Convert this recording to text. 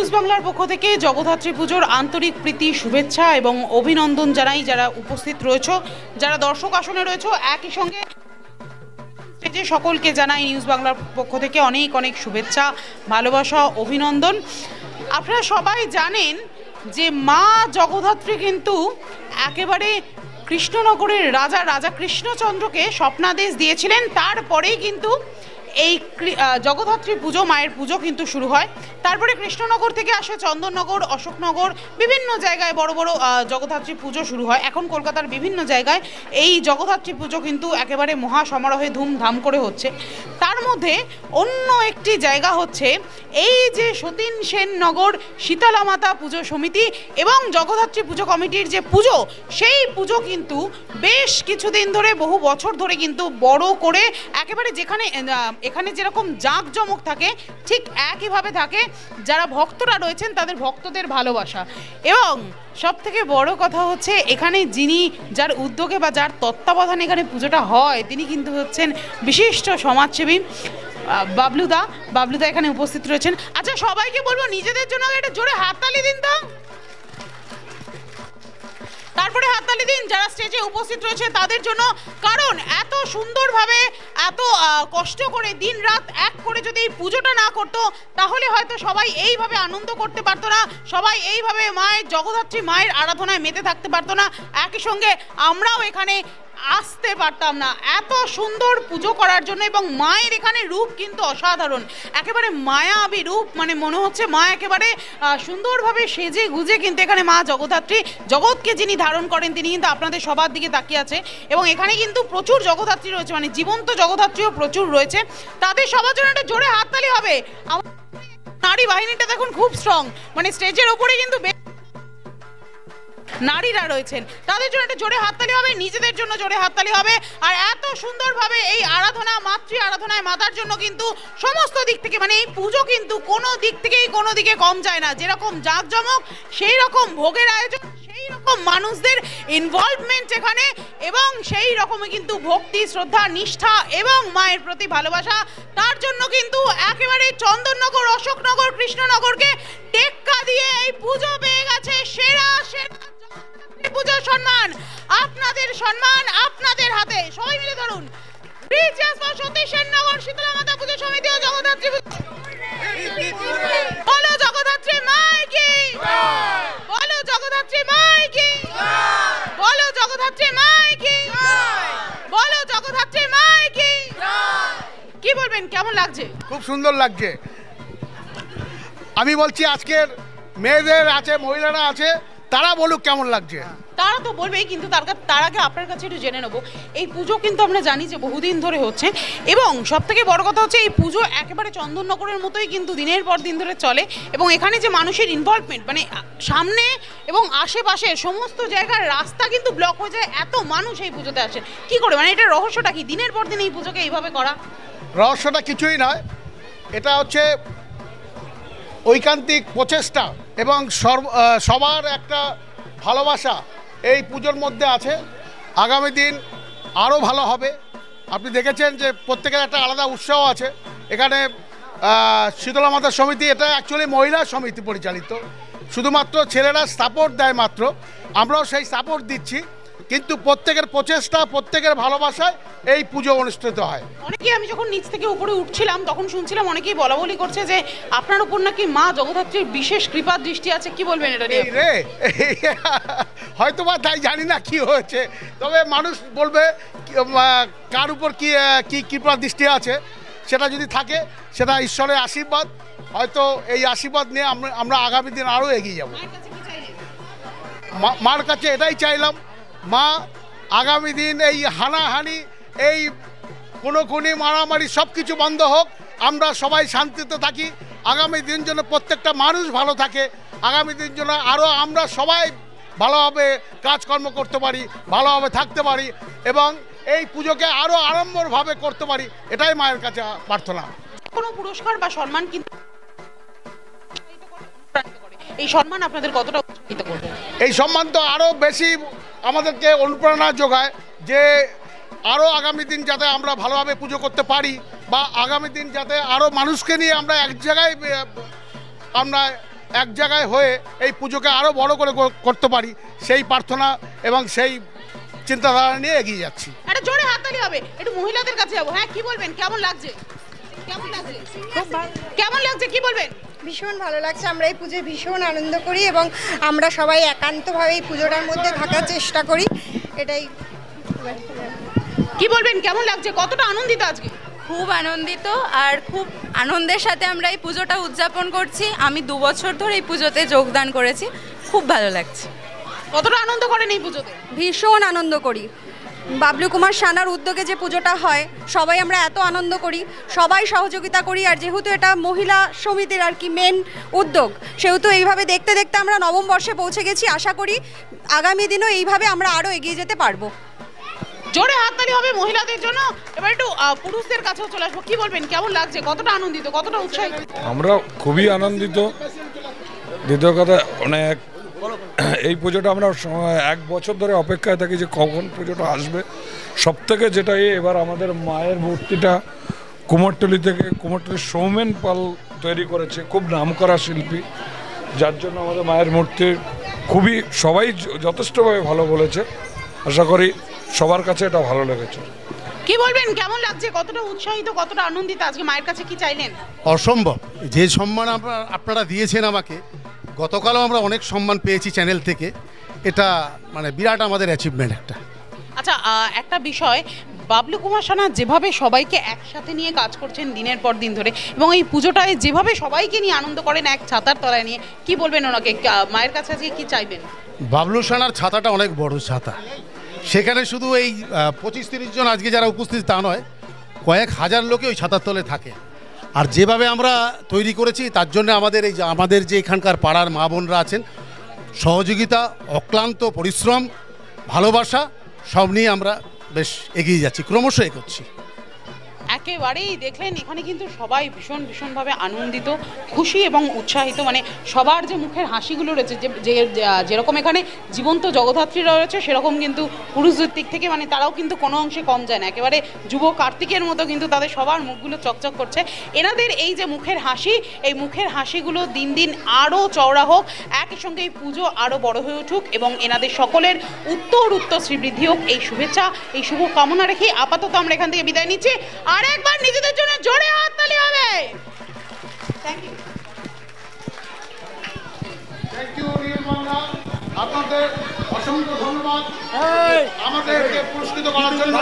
News বাংলার পক্ষ থেকে জগদ্ধাত্রী পুজোর আন্তরিক প্রীতি শুভেচ্ছা এবং অভিনন্দন জানাই যারা উপস্থিত রয়েছে, যারা দর্শক আসনে রয়েছে, একই সঙ্গে স্টেজে সকলকে জানাই নিউজ বাংলার পক্ষ থেকে অনেক অনেক শুভেচ্ছা, ভালোবাসা, অভিনন্দন। আপনারা সবাই জানেন যে মা জগদ্ধাত্রী কিন্তু একেবারে কৃষ্ণনগরের রাজা কৃষ্ণচন্দ্রকে স্বপ্নাদেশ দিয়েছিলেন। তারপরেই কিন্তু এই জগদ্ধাত্রী পুজো, মায়ের পুজো কিন্তু শুরু হয়। তারপরে কৃষ্ণনগর থেকে আসে চন্দননগর, অশোকনগর, বিভিন্ন জায়গায় বড় বড় জগদ্ধাত্রী পুজো শুরু হয়। এখন কলকাতার বিভিন্ন জায়গায় এই জগদ্ধাত্রী পুজো কিন্তু একেবারে মহা সমারোহে ধুমধাম করে হচ্ছে। তার মধ্যে অন্য একটি জায়গা হচ্ছে এই যে সতীন সেননগর শীতলা মাতা পুজো সমিতি এবং জগদ্ধাত্রী পুজো কমিটির যে পুজো, সেই পুজো কিন্তু বেশ কিছুদিন ধরে, বহু বছর ধরে কিন্তু বড় করে একেবারে এখানে যেরকম জাঁকজমক থাকে ঠিক একইভাবে থাকে যারা ভক্তরা রয়েছেন তাদের ভক্তদের ভালোবাসা। এবং সব থেকে বড় কথা হচ্ছে এখানে যার উদ্যোগে বা যার তত্ত্বাবধানে এখানে পুজোটা হয় তিনি কিন্তু হচ্ছেন বিশিষ্ট সমাজসেবী বাবলুদা এখানে উপস্থিত রয়েছেন। আচ্ছা, সবাইকে বলবো নিজেদের জন্য একটা জোরে হাততালি দিন তো, তারপরে হাততালি দিন যারা স্টেজে উপস্থিত রয়েছে তাদের জন্য। কারণ এত সুন্দরভাবে, এত কষ্ট করে দিন রাত এক করে যদি এই পুজোটা না করতো তাহলে হয়তো সবাই এইভাবে আনন্দ করতে পারতো না, সবাই এইভাবে মায়ের জগদ্ধাত্রী মায়ের আরাধনায় মেতে থাকতে পারতো না, একই সঙ্গে আমরাও এখানে আসতে পারতাম না এত সুন্দর পুজো করার জন্য। এবং মায়ের এখানে রূপ কিন্তু অসাধারণ, একেবারে মায়াবী রূপ, মানে মনে হচ্ছে মা একেবারে সুন্দরভাবে সেজে গুজে কিন্তু এখানে মা জগদ্ধাত্রী, জগৎকে যিনি ধারণ করেন তিনি কিন্তু আপনাদের সবার দিকে তাকিয়ে আছে। এবং এখানে কিন্তু প্রচুর জগদ্ধাত্রী রয়েছে, মানে জীবন্ত জগদ্ধাত্রীও প্রচুর রয়েছে। তাদের সবার জন্য একটা জোরে হাততালি হবে। নারী বাহিনীটা দেখুন খুব স্ট্রং, মানে স্টেজের ওপরে কিন্তু নারীরা রয়েছেন, তাদের জন্য একটা জোরে হাততালি হবে, নিজেদের জন্য জোরে হাততালি হবে। আর এত সুন্দরভাবে এই আরাধনা, মাতৃ আরাধনায় মাতার জন্য কিন্তু সমস্ত দিক থেকে, মানে এই পুজো কিন্তু কোনো দিক থেকেই কোনো দিকে কম যায় না। যেরকম জাঁকজমক সেই রকম ভোগের আয়োজন, সেই রকম মানুষদের ইনভলভমেন্ট এখানে, এবং সেই রকমই কিন্তু ভক্তি, শ্রদ্ধা, নিষ্ঠা এবং মায়ের প্রতি ভালোবাসা। তার জন্য কিন্তু একেবারে চন্দননগর, অশোকনগর, কৃষ্ণনগরকে টেক্কা দিয়ে এই পুজো পেয়ে গেছে সেরা পুজোর সম্মান। আপনাদের সম্মান আপনাদের হাতে, সবাই মিলে ধরুন। সতীন সেননগর শীতলা মাতা পুজো সমিতি ও জগদ্ধাত্রী বলো জগদ্ধাত্রী মায়ের কি, বলো জগদ্ধাত্রী মায়ের কি, বলো জগদ্ধাত্রী মায়ের কি, বলো জগদ্ধাত্রী মায়ের কি। কি বলবেন, কেমন লাগছে? খুব সুন্দর লাগছে। আমি বলছি আজকের মেয়েদের আছে, মহিলারা আছে, তারা বলুক কেমন লাগছে। তারা তো বলবেই, কিন্তু তার আগে আপনার কাছে একটু জেনে নেবো, এই পুজো কিন্তু আমরা জানি যে বহুদিন ধরে হচ্ছে, এবং সব থেকে বড় কথা হচ্ছে এই পুজো একেবারে চন্দননগরের মতোই কিন্তু দিনের পর দিন ধরে চলে। এবং এখানে যে মানুষের ইনভলভমেন্ট, মানে সামনে এবং আশেপাশে সমস্ত জায়গার রাস্তা কিন্তু ব্লক হয়ে যায়, এত মানুষ এই পুজোতে আসে। কি করে, মানে এটা রহস্যটা কি দিনের পর দিন এই পুজোকে এইভাবে করা? রহস্যটা কিছুই নয়, এটা হচ্ছে ঐকান্তিক প্রচেষ্টা এবং সবার একটা ভালোবাসা এই পুজোর মধ্যে আছে। আগামী দিন আরও ভালো হবে। আপনি দেখেছেন যে প্রত্যেকের একটা আলাদা উৎসাহ আছে। এখানে শীতলা মাতা সমিতি, এটা অ্যাকচুয়ালি মহিলা সমিতি পরিচালিত, শুধুমাত্র ছেলেরা সাপোর্ট দেয় মাত্র, আমরাও সেই সাপোর্ট দিচ্ছি। কিন্তু প্রত্যেকের প্রচেষ্টা, প্রত্যেকের ভালোবাসায় এই পুজো অনুষ্ঠিত হয়। অনেকেই, আমি যখন নিচ থেকে উপরে উঠছিলাম তখন শুনছিলাম অনেকেই বলাবলি করছে যে আপনার উপর নাকি মা জগদ্ধাত্রীর বিশেষ কৃপা দৃষ্টি আছে। কি বলবেন এটা নিয়ে? রে হয়তো বা তাই, জানি না কি হয়েছে, তবে মানুষ বলবে কার উপর কি কৃপা দৃষ্টি আছে। সেটা যদি থাকে সেটা ঈশ্বরের আশীর্বাদ, হয়তো এই আশীর্বাদ নিয়ে আমরা আগামী দিন আরও এগিয়ে যাব। মার কাছে এটাই চাইলাম, মা আগামী দিন এই হানাহানি, এই খুনোখুনি, মারামারি সব কিছু বন্ধ হোক, আমরা সবাই শান্তিতে থাকি, আগামী দিন যেন প্রত্যেকটা মানুষ ভালো থাকে, আগামী দিন যেন আরও আমরা সবাই ভালোভাবে কাজকর্ম করতে পারি, ভালোভাবে থাকতে পারি, এবং এই পুজোকে আরও আড়ম্বরভাবে করতে পারি, এটাই মায়ের কাছে প্রার্থনা। কোনো পুরস্কার বা সম্মান কিন্তু এই সম্মান আপনাদের কতটা উৎসাহিত করবে? এই সম্মান তো আরও বেশি আমাদেরকে অনুপ্রেরণা যোগায় যে আরও আগামী দিন যাতে আমরা ভালোভাবে পুজো করতে পারি, বা আগামী দিন যাতে আরও মানুষকে নিয়ে আমরা এক জায়গায় আমরা এক জায়গায় হয়ে এই পুজোকে আরও বড় করে করতে পারি, সেই প্রার্থনা এবং সেই চিন্তাধারা নিয়ে এগিয়ে যাচ্ছি। একটা জোরে হাততালি হবে। একটু মহিলাদের কাছে যাবো। হ্যাঁ, কি বলবেন, কেমন লাগছে? কেমন লাগছে? খুব ভালো, কেমন লাগছে, কি বলবেন? ভীষণ ভালো লাগছে। আমরা এই পুজোয় ভীষণ আনন্দ করি এবং আমরা সবাই একান্তভাবে এই পুজোটার মধ্যে থাকার চেষ্টা করি, এটাই। কি বলবেন, কেমন লাগছে, কতটা আনন্দিত আজকে? খুব আনন্দিত, আর খুব আনন্দের সাথে আমরা এই পুজোটা উদযাপন করছি। আমি 2 বছর ধরে এই পুজোতে যোগদান করেছি, খুব ভালো লাগছে। কতটা আনন্দ করেন এই পুজোতে? ভীষণ আনন্দ করি। বাবলু কুমার সানার উদ্যোগে যে পুজোটা হয়, সবাই আমরা এত আনন্দ করি, সবাই সহযোগিতা করি। আর যেহেতু এটা মহিলা সমিতির আর কি মেন উদ্যোগ, সেহেতু এইভাবে দেখতে দেখতে আমরা নবম বর্ষে পৌঁছে গেছি। আশা করি আগামী দিনও এইভাবে আমরা আরও এগিয়ে যেতে পারবো। জোরে হাততালি হবে মহিলাদের জন্য। এবার একটু পুরুষদের কাছেও চলে আসবো। কি বলবেন, কেমন লাগছে, কতটা আনন্দিত, কতটা উৎসাহিত? আমরা খুবই আনন্দিত। দ্বিতীয় কথা, অনেক এই পুজোটা আমরা 1 বছর ধরে অপেক্ষায় থাকি যে কখন পুজোটা আসবে। সব থেকে যেটা এবার আমাদের মায়ের মূর্তিটা কুমোরটুলি থেকে, কুমোরটুলির সৌমেন পাল তৈরি করেছে, খুব নামকরা শিল্পী, যার জন্য আমাদের মায়ের মূর্তি খুবই সবাই যথেষ্টভাবে ভালো বলেছে। আশা করি সবার কাছে এটা ভালো লেগেছে। কি বলবেন, কেমন লাগছে, কতটা উৎসাহিত, কতটা আনন্দিত? আজকে মায়ের কাছে কি চাইলেন? অসম্ভব যে সম্মান আপনারা দিয়েছেন আমাকে। গতকালও আমরা অনেক সম্মান পেয়েছি চ্যানেল থেকে, এটা মানে বিরাট আমাদের অ্যাচিভমেন্ট একটা। আচ্ছা, একটা বিষয়, বাবলু কুমার সানা যেভাবে সবাইকে একসাথে নিয়ে কাজ করছেন দিনের পর দিন ধরে, এবং এই পুজোটায় যেভাবে সবাইকে নিয়ে আনন্দ করেন এক ছাতার তলায় নিয়ে, কি বলবেন ওনাকে, মায়ের কাছে আজকে কি চাইবেন? বাবলু সানার ছাতাটা অনেক বড় ছাতা, সেখানে শুধু এই 25-30 জন আজকে যারা উপস্থিত তা নয়, কয়েক হাজার লোকে ওই ছাতার তলে থাকে। আর যেভাবে আমরা তৈরি করেছি তার জন্য আমাদের যে এখানকার পাড়ার মা বোনরা আছেন, সহযোগিতা, অক্লান্ত পরিশ্রম, ভালোবাসা সব নিয়ে আমরা বেশ এগিয়ে যাচ্ছি, ক্রমশ এগোচ্ছি। একেবারেই দেখলেন, এখানে কিন্তু সবাই ভীষণভাবে আনন্দিত, খুশি এবং উৎসাহিত। মানে সবার যে মুখের হাসিগুলো রয়েছে, যেরকম এখানে জীবন্ত জগদ্ধাত্রীরা রয়েছে, সেরকম কিন্তু পুরুষদের দিক থেকে মানে তারাও কিন্তু কোনো অংশে কম যায় না। একেবারে যুব কার্তিকের মতো কিন্তু তাদের সবার মুখগুলো চকচক করছে। এনাদের এই যে মুখের হাসি, এই মুখের হাসিগুলো দিন দিন আরও চওড়া হোক, একই সঙ্গে এই পুজো আরও বড় হয়ে উঠুক এবং এনাদের সকলের উত্তর শ্রীবৃদ্ধি হোক, এই শুভেচ্ছা, এই শুভ কামনা রেখে আপাতত আমরা এখান থেকে বিদায় নিচ্ছি। আর একবার নিজেদের জন্য জোরে হাততালি হবে। থ্যাংক ইউ, আপনাদের অসংখ্য ধন্যবাদ আমাদেরকে পুরস্কৃত করার জন্য।